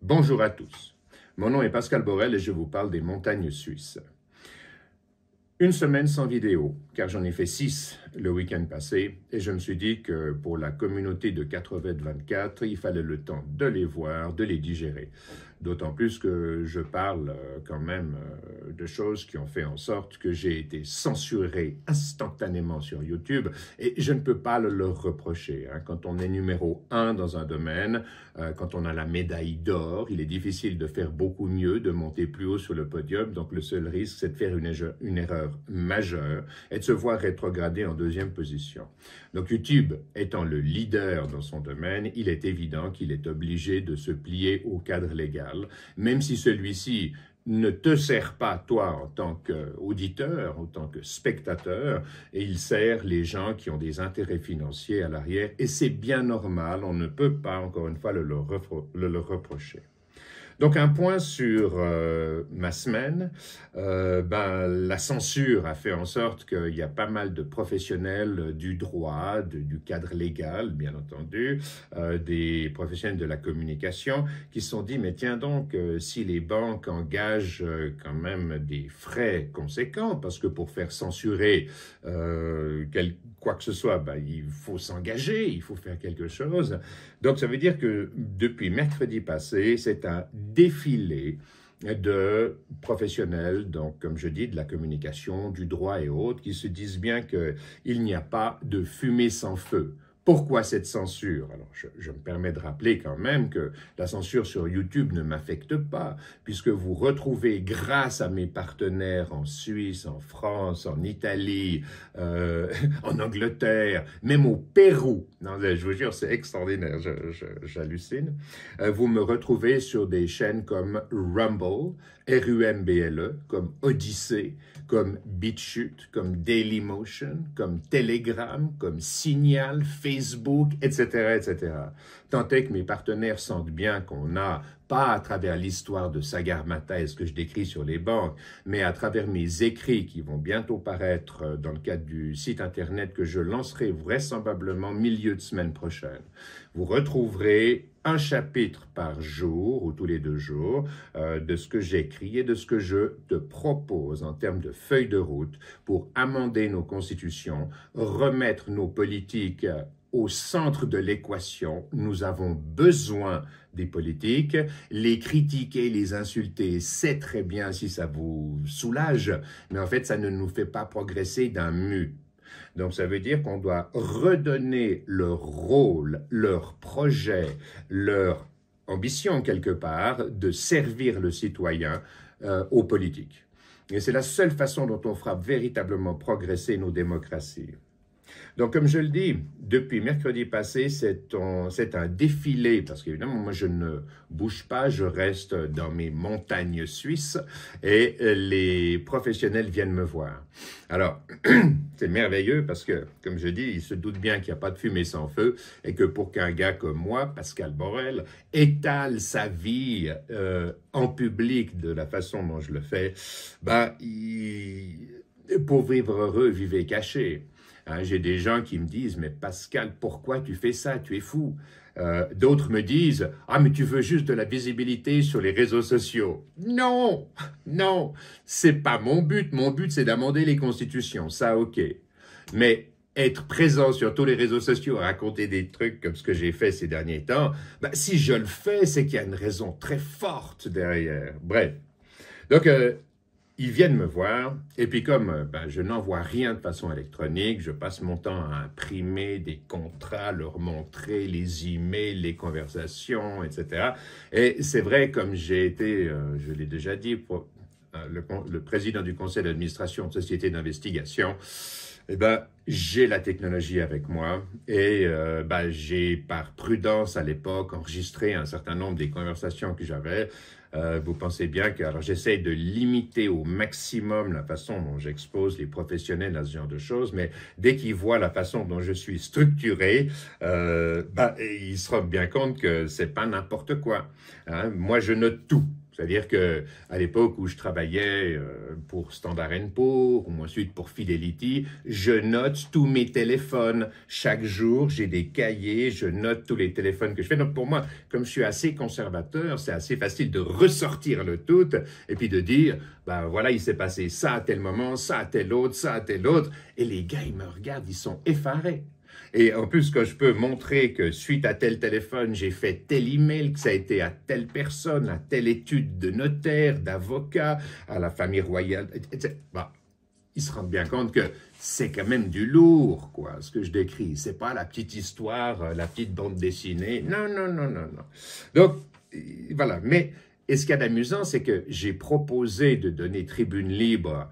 Bonjour à tous, mon nom est Pascal Borel et je vous parle des montagnes suisses. Une semaine sans vidéo, car j'en ai fait 6 le week-end passé et je me suis dit que pour la communauté de 4V24, il fallait le temps de les voir, de les digérer. D'autant plus que je parle quand même de choses qui ont fait en sorte que j'ai été censuré instantanément sur YouTube et je ne peux pas le leur reprocher. Quand on est numéro 1 dans un domaine, quand on a la médaille d'or, il est difficile de faire beaucoup mieux, de monter plus haut sur le podium. Donc le seul risque, c'est de faire une erreur majeure et de se voir rétrogradé en deuxième position. Donc YouTube étant le leader dans son domaine, il est évident qu'il est obligé de se plier au cadre légal, même si celui-ci ne te sert pas, toi, en tant qu'auditeur, en tant que spectateur, et il sert les gens qui ont des intérêts financiers à l'arrière, et c'est bien normal, on ne peut pas, encore une fois, le leur reprocher. Donc, un point sur ma semaine, la censure a fait en sorte qu'il y a pas mal de professionnels du droit, du cadre légal, bien entendu, des professionnels de la communication qui se sont dit, mais tiens donc, si les banques engagent quand même des frais conséquents, parce que pour faire censurer quoi que ce soit, il faut s'engager, il faut faire quelque chose. Donc, ça veut dire que depuis mercredi passé, c'est un défilé de professionnels, donc comme je dis, de la communication, du droit et autres, qui se disent bien qu'il n'y a pas de fumée sans feu. Pourquoi cette censure? Alors, je me permets de rappeler quand même que la censure sur YouTube ne m'affecte pas, puisque vous retrouvez, grâce à mes partenaires en Suisse, en France, en Italie, en Angleterre, même au Pérou, non, je vous jure, c'est extraordinaire, j'hallucine, vous me retrouvez sur des chaînes comme Rumble, R-U-M-B-L-E, comme Odyssey, comme BitChute, comme Dailymotion, comme Telegram, comme Signal, Facebook, etc., etc. Tant est que mes partenaires sentent bien qu'on a, pas à travers l'histoire de Sagarmatha et ce que je décris sur les banques, mais à travers mes écrits qui vont bientôt paraître dans le cadre du site internet que je lancerai vraisemblablement milieu de semaine prochaine. Vous retrouverez un chapitre par jour ou tous les 2 jours de ce que j'écris et de ce que je te propose en termes de feuille de route pour amender nos constitutions, remettre nos politiques au centre de l'équation. Nous avons besoin des politiques. Les critiquer, les insulter, c'est très bien si ça vous soulage, mais en fait, ça ne nous fait pas progresser d'un mu. Donc, ça veut dire qu'on doit redonner leur rôle, leur projet, leur ambition, quelque part, de servir le citoyen aux politiques. Et c'est la seule façon dont on fera véritablement progresser nos démocraties. Donc, comme je le dis, depuis mercredi passé, c'est un défilé, parce qu'évidemment, moi, je ne bouge pas, je reste dans mes montagnes suisses et les professionnels viennent me voir. Alors, c'est merveilleux parce que, comme je dis, ils se doutent bien qu'il n'y a pas de fumée sans feu et que pour qu'un gars comme moi, Pascal Borel, étale sa vie en public de la façon dont je le fais, pour vivre heureux, vivez caché. J'ai des gens qui me disent « Mais Pascal, pourquoi tu fais ça? Tu es fou !» D'autres me disent « Ah, mais tu veux juste de la visibilité sur les réseaux sociaux. » Non, non, c'est pas mon but. Mon but, c'est d'amender les constitutions. Ça, ok. Mais être présent sur tous les réseaux sociaux, raconter des trucs comme ce que j'ai fait ces derniers temps, si je le fais, c'est qu'il y a une raison très forte derrière. Bref. Donc, ils viennent me voir, et puis comme je n'envoie rien de façon électronique, je passe mon temps à imprimer des contrats, leur montrer les emails, les conversations, etc. Et c'est vrai, comme j'ai été, je l'ai déjà dit, le président du conseil d'administration de société d'investigation, j'ai la technologie avec moi et j'ai, par prudence à l'époque, enregistré un certain nombre des conversations que j'avais. Vous pensez bien que j'essaie de limiter au maximum la façon dont j'expose les professionnels à ce genre de choses, mais dès qu'ils voient la façon dont je suis structuré, ils se rendent bien compte que c'est pas n'importe quoi. Moi, je note tout. C'est-à-dire qu'à l'époque où je travaillais pour Standard & Poor's, ou ensuite pour Fidelity, je note tous mes téléphones. Chaque jour, j'ai des cahiers, je note tous les téléphones que je fais. Donc pour moi, comme je suis assez conservateur, c'est assez facile de ressortir le tout et puis de dire, ben voilà, il s'est passé ça à tel moment, ça à tel autre, ça à tel autre. Et les gars, ils me regardent, ils sont effarés. Et en plus, quand je peux montrer que suite à tel téléphone, j'ai fait tel email, que ça a été à telle personne, à telle étude de notaire, d'avocat, à la famille royale, etc. Bah, ils se rendent bien compte que c'est quand même du lourd, quoi, ce que je décris. C'est pas la petite histoire, la petite bande dessinée. Non, non, non, non, non. Donc, voilà. Mais, et ce qu'il y a d'amusant, c'est que j'ai proposé de donner tribune libre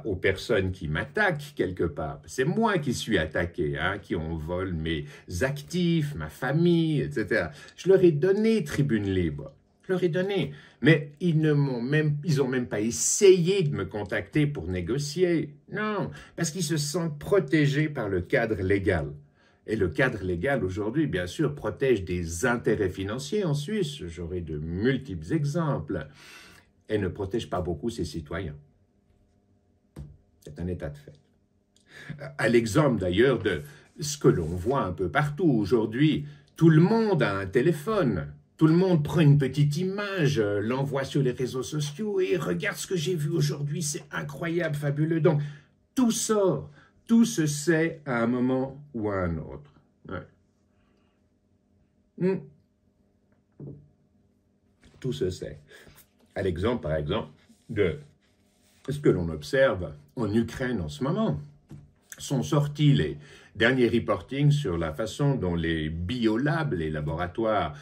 aux personnes qui m'attaquent quelque part. C'est moi qui suis attaqué, hein, qui ont volé mes actifs, ma famille, etc. Je leur ai donné tribune libre. Je leur ai donné. Mais ils n'ont même pas essayé de me contacter pour négocier. Non, parce qu'ils se sentent protégés par le cadre légal. Et le cadre légal aujourd'hui, bien sûr, protège des intérêts financiers en Suisse. J'aurai de multiples exemples. Et ne protège pas beaucoup ses citoyens. C'est un état de fait. À l'exemple d'ailleurs de ce que l'on voit un peu partout aujourd'hui, tout le monde a un téléphone, tout le monde prend une petite image, l'envoie sur les réseaux sociaux et regarde ce que j'ai vu aujourd'hui, c'est incroyable, fabuleux. Donc tout sort, tout se sait à un moment ou à un autre. Ouais. Tout se sait. À l'exemple, par exemple, de ce que l'on observe en Ukraine en ce moment. Sont sortis les derniers reportings sur la façon dont les biolabs, les laboratoires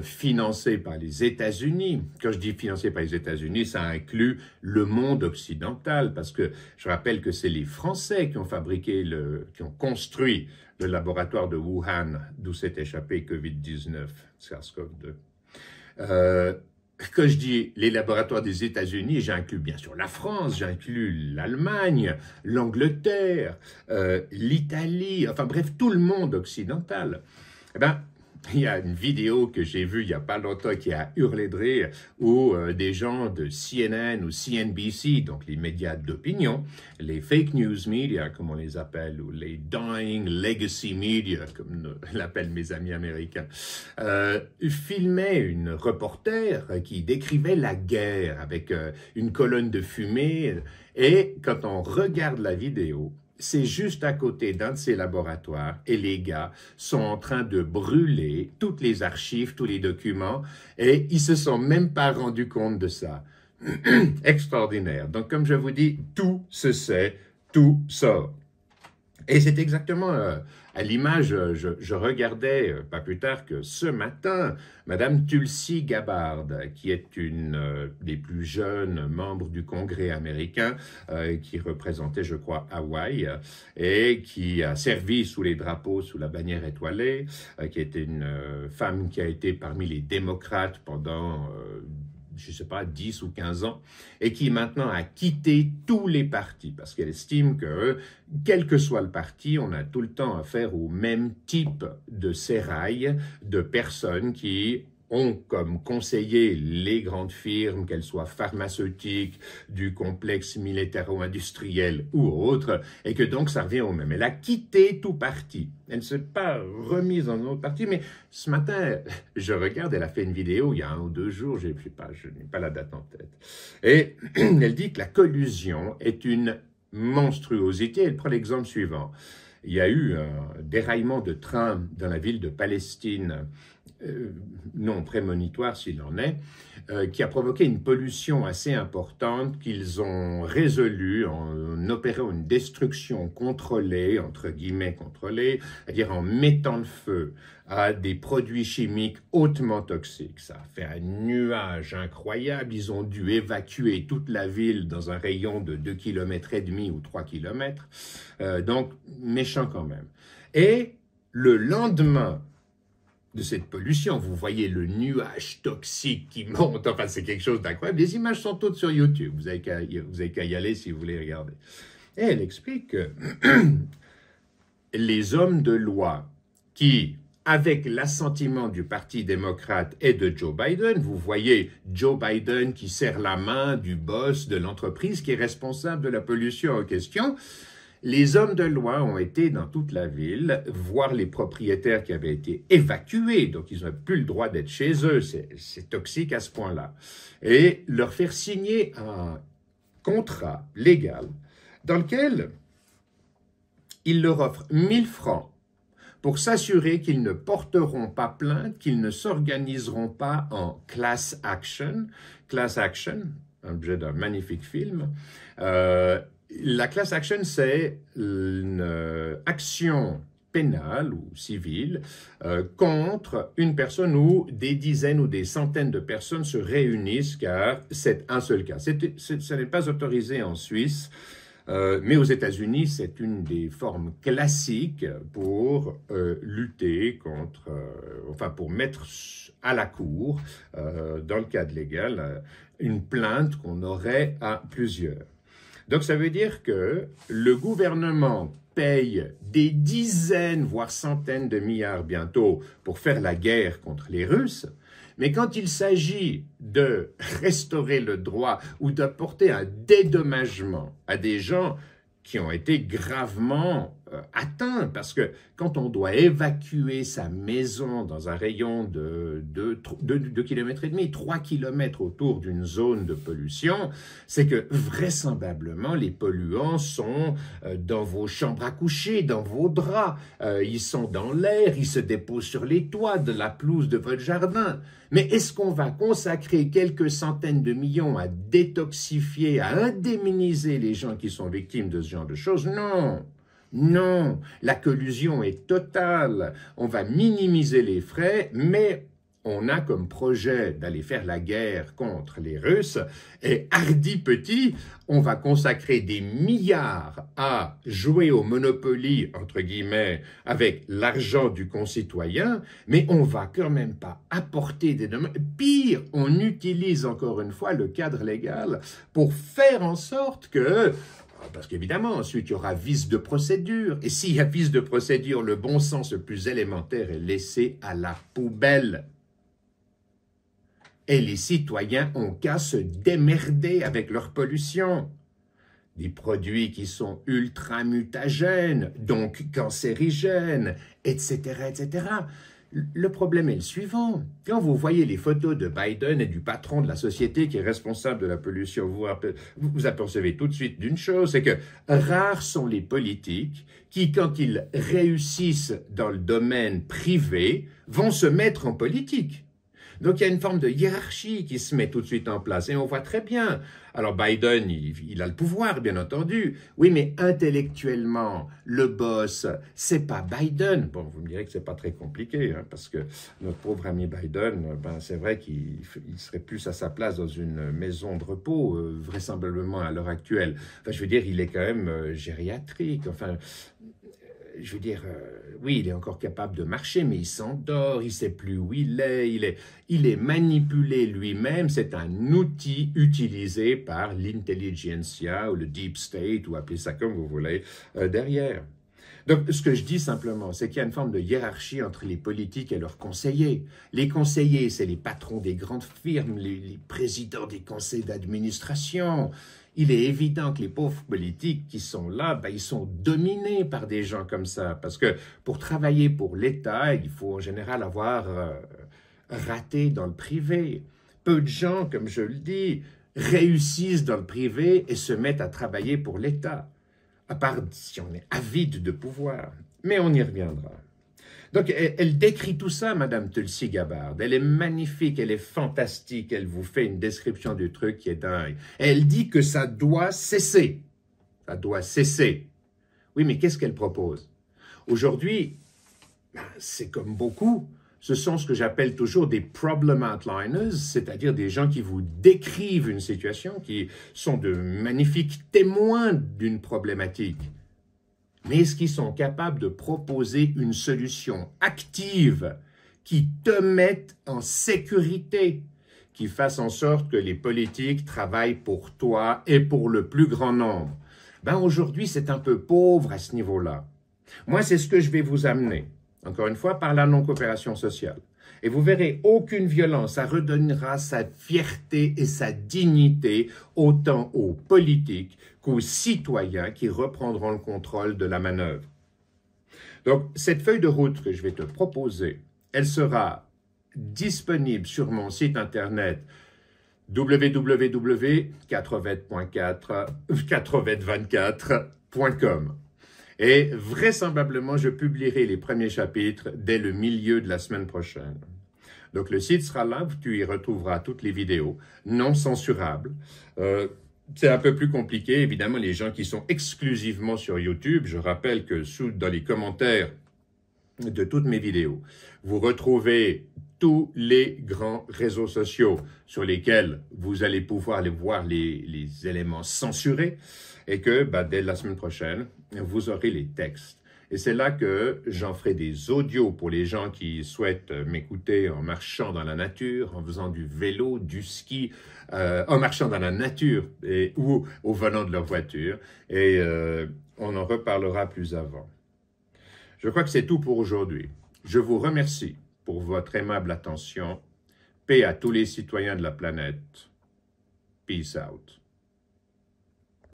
financés par les États-Unis, quand je dis financés par les États-Unis, ça inclut le monde occidental, parce que je rappelle que c'est les Français qui ont qui ont construit le laboratoire de Wuhan, d'où s'est échappé Covid-19, SARS-CoV-2. Quand je dis les laboratoires des États-Unis, j'inclus bien sûr la France, j'inclus l'Allemagne, l'Angleterre, l'Italie, enfin bref, tout le monde occidental. Eh bien, il y a une vidéo que j'ai vue il n'y a pas longtemps qui a hurlé de rire, où des gens de CNN ou CNBC, donc les médias d'opinion, les fake news media, comme on les appelle, ou les dying legacy media, comme l'appellent mes amis américains, filmaient une reporter qui décrivait la guerre avec une colonne de fumée. Et quand on regarde la vidéo, c'est juste à côté d'un de ces laboratoires et les gars sont en train de brûler toutes les archives, tous les documents et ils se sont même pas rendus compte de ça. Extraordinaire. Donc comme je vous dis, tout se sait, tout sort. Et c'est exactement à l'image, je regardais pas plus tard que ce matin, Madame Tulsi Gabbard, qui est une des plus jeunes membres du Congrès américain, qui représentait, je crois, Hawaï, et qui a servi sous les drapeaux, sous la bannière étoilée, qui était une femme qui a été parmi les démocrates pendant je ne sais pas, 10 ou 15 ans, et qui maintenant a quitté tous les partis, parce qu'elle estime que, quel que soit le parti, on a tout le temps affaire au même type de sérail de personnes qui ont comme conseiller les grandes firmes, qu'elles soient pharmaceutiques, du complexe militaro-industriel ou autre, et que donc ça revient au même. Elle a quitté tout parti. Elle ne s'est pas remise dans un autre parti, mais ce matin, je regarde, elle a fait une vidéo il y a 1 ou 2 jours, je n'ai pas la date en tête, et elle dit que la collusion est une monstruosité. Elle prend l'exemple suivant. Il y a eu un déraillement de train dans la ville de Palestine, non prémonitoire s'il en est, qui a provoqué une pollution assez importante qu'ils ont résolue en opérant une destruction contrôlée, entre guillemets contrôlée, c'est-à-dire en mettant le feu à des produits chimiques hautement toxiques. Ça a fait un nuage incroyable, ils ont dû évacuer toute la ville dans un rayon de 2,5 km ou 3 km, donc méchant quand même. Et le lendemain de cette pollution, vous voyez le nuage toxique qui monte, enfin c'est quelque chose d'incroyable, les images sont toutes sur YouTube, vous avez qu'à y aller si vous voulez regarder. Et elle explique que les hommes de loi qui avec l'assentiment du Parti démocrate et de Joe Biden. Vous voyez Joe Biden qui serre la main du boss de l'entreprise qui est responsable de la pollution en question. Les hommes de loi ont été dans toute la ville voir les propriétaires qui avaient été évacués, donc ils n'ont plus le droit d'être chez eux, c'est toxique à ce point-là, et leur faire signer un contrat légal dans lequel ils leur offrent 1000 francs pour s'assurer qu'ils ne porteront pas plainte, qu'ils ne s'organiseront pas en class action. Class action, un objet d'un magnifique film. La class action, c'est une action pénale ou civile contre une personne où des dizaines ou des centaines de personnes se réunissent, car c'est un seul cas. Ce n'est pas autorisé en Suisse. Mais aux États-Unis, c'est une des formes classiques pour lutter contre, enfin pour mettre à la cour, dans le cadre légal, une plainte qu'on aurait à plusieurs. Donc ça veut dire que le gouvernement paye des dizaines, voire centaines de milliards bientôt pour faire la guerre contre les Russes. Mais quand il s'agit de restaurer le droit ou d'apporter un dédommagement à des gens qui ont été gravement atteints, parce que quand on doit évacuer sa maison dans un rayon de 2,5 km, 3 km autour d'une zone de pollution, c'est que vraisemblablement les polluants sont dans vos chambres à coucher, dans vos draps, ils sont dans l'air, ils se déposent sur les toits de la pelouse de votre jardin. Mais est-ce qu'on va consacrer quelques centaines de millions à détoxifier, à indemniser les gens qui sont victimes de ce genre de choses? Non, non, la collusion est totale. On va minimiser les frais, mais on a comme projet d'aller faire la guerre contre les Russes, et hardi petit, on va consacrer des milliards à jouer au Monopoly, entre guillemets, avec l'argent du concitoyen, mais on va quand même pas apporter des dommages. Pire, on utilise encore une fois le cadre légal pour faire en sorte que... Parce qu'évidemment, ensuite, il y aura vice de procédure. Et s'il y a vice de procédure, le bon sens le plus élémentaire est laissé à la poubelle. Et les citoyens ont qu'à se démerder avec leur pollution. Des produits qui sont ultra mutagènes, donc cancérigènes, etc., etc. Le problème est le suivant. Quand vous voyez les photos de Biden et du patron de la société qui est responsable de la pollution, vous apercevez tout de suite d'une chose, c'est que rares sont les politiques qui, quand ils réussissent dans le domaine privé, vont se mettre en politique. Donc, il y a une forme de hiérarchie qui se met tout de suite en place. Et on voit très bien. Alors, Biden, il a le pouvoir, bien entendu. Oui, mais intellectuellement, le boss, c'est pas Biden. Bon, vous me direz que c'est pas très compliqué, hein, parce que notre pauvre ami Biden, ben, c'est vrai qu'il serait plus à sa place dans une maison de repos, vraisemblablement à l'heure actuelle. Enfin, je veux dire, il est quand même gériatrique. Enfin... Je veux dire, oui, il est encore capable de marcher, mais il s'endort, il ne sait plus où il est manipulé lui-même, c'est un outil utilisé par l'intelligentsia ou le deep state, ou appelez ça comme vous voulez, derrière. Donc, ce que je dis simplement, c'est qu'il y a une forme de hiérarchie entre les politiques et leurs conseillers. Les conseillers, c'est les patrons des grandes firmes, les présidents des conseils d'administration. Il est évident que les pauvres politiques qui sont là, ben, ils sont dominés par des gens comme ça. Parce que pour travailler pour l'État, il faut en général avoir raté dans le privé. Peu de gens, comme je le dis, réussissent dans le privé et se mettent à travailler pour l'État. À part si on est avide de pouvoir. Mais on y reviendra. Donc, elle décrit tout ça, Madame Tulsi Gabbard. Elle est magnifique, elle est fantastique, elle vous fait une description du truc qui est dingue. Elle dit que ça doit cesser. Ça doit cesser. Oui, mais qu'est-ce qu'elle propose? Aujourd'hui, c'est comme beaucoup, ce sont ce que j'appelle toujours des problem outliners, c'est-à-dire des gens qui vous décrivent une situation, qui sont de magnifiques témoins d'une problématique. Mais est-ce qu'ils sont capables de proposer une solution active qui te mette en sécurité, qui fasse en sorte que les politiques travaillent pour toi et pour le plus grand nombre? Ben aujourd'hui, c'est un peu pauvre à ce niveau-là. Moi, c'est ce que je vais vous amener. Encore une fois, par la non-coopération sociale. Et vous verrez, aucune violence, ça redonnera sa fierté et sa dignité autant aux politiques qu'aux citoyens qui reprendront le contrôle de la manœuvre. Donc, cette feuille de route que je vais te proposer, elle sera disponible sur mon site internet www.424.com. Et vraisemblablement, je publierai les premiers chapitres dès le milieu de la semaine prochaine. Donc, le site sera là, tu y retrouveras toutes les vidéos non censurables. C'est un peu plus compliqué, évidemment, les gens qui sont exclusivement sur YouTube. Je rappelle que dans les commentaires de toutes mes vidéos, vous retrouvez tous les grands réseaux sociaux sur lesquels vous allez pouvoir aller voir les éléments censurés et que dès la semaine prochaine, vous aurez les textes. Et c'est là que j'en ferai des audios pour les gens qui souhaitent m'écouter en marchant dans la nature, en faisant du vélo, du ski, en marchant dans la nature ou au volant de leur voiture. Et on en reparlera plus avant. Je crois que c'est tout pour aujourd'hui. Je vous remercie pour votre aimable attention. Paix à tous les citoyens de la planète. Peace out.